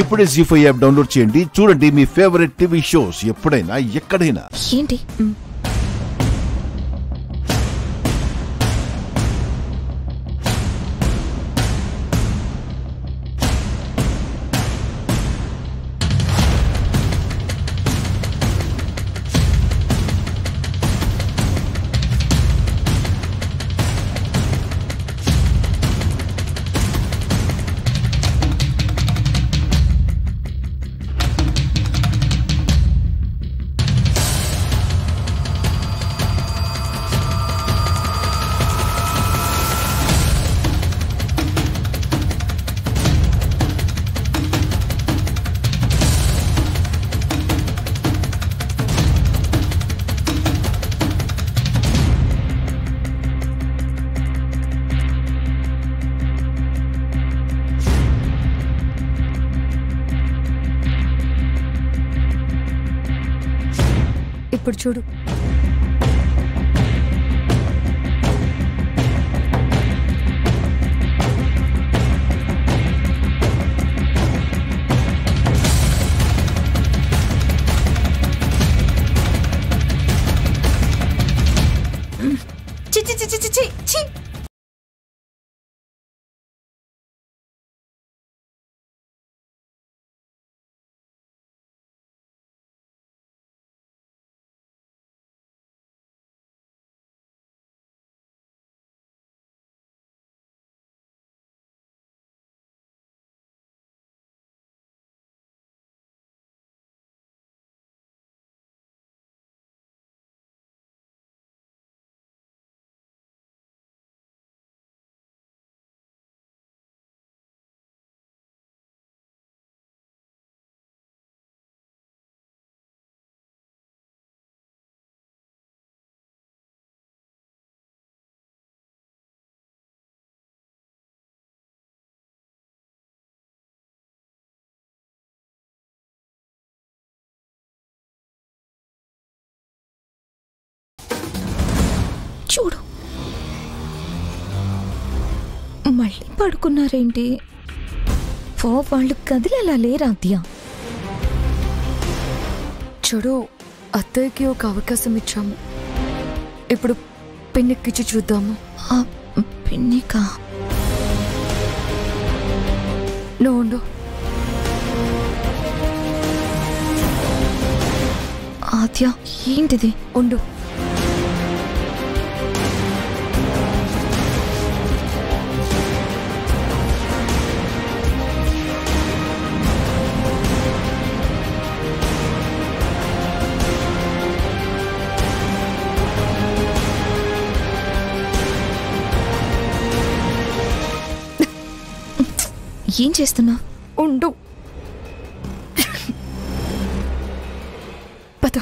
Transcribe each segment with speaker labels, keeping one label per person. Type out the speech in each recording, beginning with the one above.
Speaker 1: ఇప్పుడే జీ5 app download చేయండి. చూడండి మీ ఫేవరెట్ టీవీ షోస్ ఎప్పుడైనా ఎక్కడైనా.
Speaker 2: ఏంటి ఇప్పుడు చూడు. చూడు మళ్ళీ పడుకున్నారేంటి? వాళ్ళు కదిలేలా లేరా అద్యా?
Speaker 3: చూడు, అత్తయ్యకి ఒక అవకాశం ఇచ్చాము. ఇప్పుడు పిన్నికిచ్చి చూద్దాము.
Speaker 2: పిన్నికా?
Speaker 3: నువ్వు ఉండు.
Speaker 2: ఆద్య, ఏంటిది?
Speaker 3: ఉండు.
Speaker 2: ఏం చేస్తున్నా?
Speaker 3: ఉండు. పద.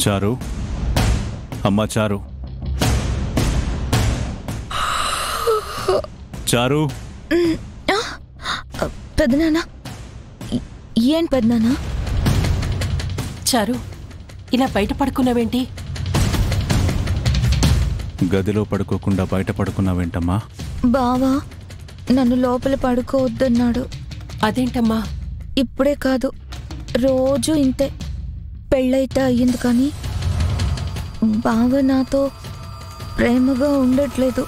Speaker 4: చారు, అమ్మా చారు, చారు.
Speaker 2: పెదనానా, ఏం పెదనానా?
Speaker 5: చారు, ఇలా బయట పడుకున్నావేంటి?
Speaker 4: గదిలో పడుకోకుండా బయట పడుకున్నావేంటమ్మా?
Speaker 2: బావా నన్ను లోపల పడుకోవద్దన్నాడు.
Speaker 5: అదేంటమ్మా?
Speaker 2: ఇప్పుడే కాదు, రోజు ఇంతే. పెళ్ళైతే అయ్యింది కానీ బావ నాతో ప్రేమగా ఉండట్లేదు.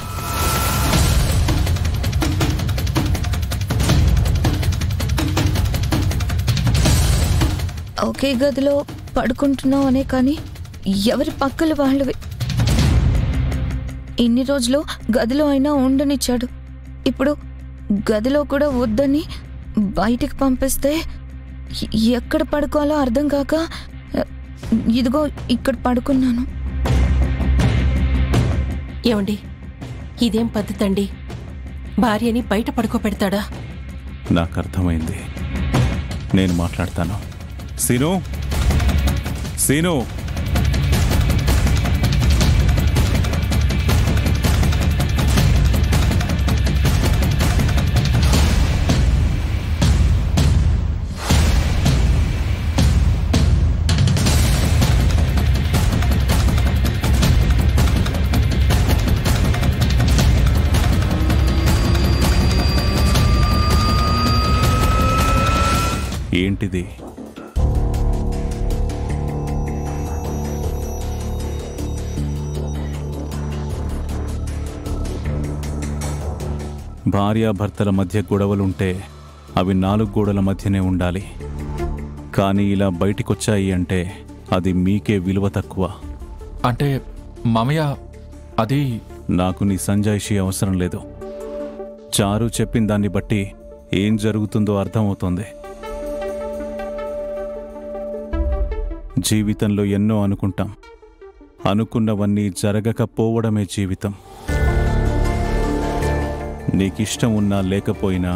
Speaker 2: ఒకే గదిలో పడుకుంటున్నాం అనే కానీ ఎవరి పక్కల వాళ్ళవి. ఇన్ని రోజులు గదిలో అయినా ఉండనిచ్చాడు. ఇప్పుడు గదిలో కూడా వద్దని బయటికి పంపిస్తే ఎక్కడ పడుకోవాలో అర్థం కాక ఇదిగో ఇక్కడ పడుకున్నాను.
Speaker 5: ఏమండి, ఇదేం పద్ధతి అండి? భార్యని బయట పడుకోబెడతాడా?
Speaker 4: నాకు అర్థమైంది. నేను మాట్లాడతాను. సీను, సీను, ఏంటిది? భార్యాభర్తల మధ్య గొడవలుంటే అవి 4 గోడల మధ్యనే ఉండాలి. కానీ ఇలా బయటికొచ్చాయి అంటే అది మీకే విలువ తక్కువ.
Speaker 6: అంటే మామయ్య, అది
Speaker 4: నాకు నీ సంజాయిషి అవసరం లేదు. చారు చెప్పిన దాన్ని బట్టి ఏం జరుగుతుందో అర్థమవుతోంది. జీవితంలో ఎన్నో అనుకుంటాం. అనుకున్నవన్నీ జరగకపోవడమే జీవితం. నీకిష్టం ఉన్నా లేకపోయినా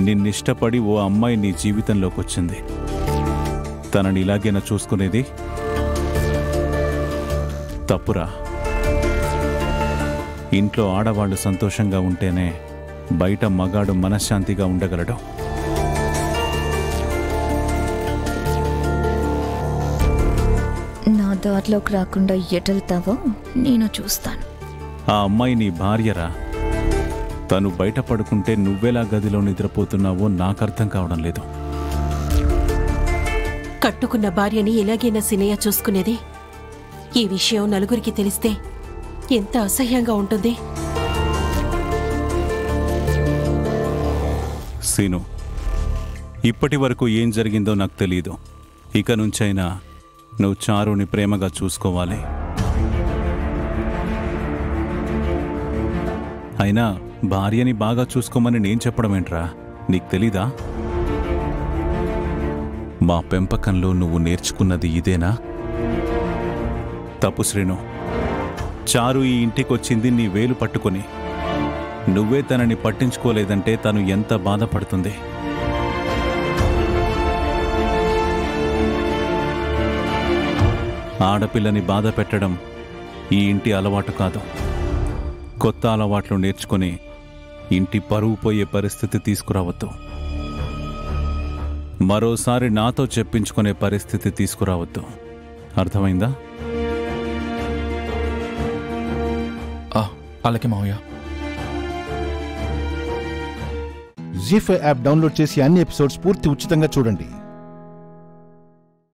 Speaker 4: నిన్నిష్టపడి ఓ అమ్మాయి నీ జీవితంలోకి వచ్చింది. తనని ఇలాగేనా చూసుకునేది? తప్పురా. ఇంట్లో ఆడవాళ్లు సంతోషంగా ఉంటేనే బయట మగాడు మనశ్శాంతిగా ఉండగలడు.
Speaker 2: నా దారిలోకి రాకుండా ఎటెళ్తావో నేను చూస్తాను.
Speaker 4: ఆ అమ్మాయి నీ భార్యరా. తను బయట పడుకుంటే నువ్వెలా గదిలో నిద్రపోతున్నావో నాకు అర్థం కావడం లేదు.
Speaker 5: కట్టుకున్న భార్యని ఎలాగైనా సినయ్య చూసుకునేది? ఈ విషయం నలుగురికి తెలిస్తే ఎంత అసహ్యంగా ఉంటుంది.
Speaker 4: సీను, ఇప్పటి వరకు ఏం జరిగిందో నాకు తెలీదు. ఇక నుంచైనా నువ్వు చారుని ప్రేమగా చూసుకోవాలి. అయినా భార్యని బాగా చూసుకోమని నేను చెప్పడం ఏంట్రా? నీకు తెలీదా? మా పెంపకంలో నువ్వు నేర్చుకున్నది ఇదేనా? తప్పు శ్రీను. చారు ఈ ఇంటికొచ్చింది నీ వేలు పట్టుకుని. నువ్వే తనని పట్టించుకోలేదంటే తను ఎంత బాధపడుతుంది. ఆడపిల్లని బాధ పెట్టడం ఈ ఇంటి అలవాటు కాదు. కొత్త అలవాట్లు నేర్చుకుని ఇంటి పరువు పోయే పరిస్థితి తీసుకురావద్దు. మరోసారి నాతో చెప్పించుకునే పరిస్థితి తీసుకురావద్దు. అర్థమైందా?
Speaker 6: అలాగే మావయ్య.
Speaker 1: జీ5 యాప్ డౌన్లోడ్ చేసి అన్ని ఎపిసోడ్స్ పూర్తి ఉచితంగా చూడండి.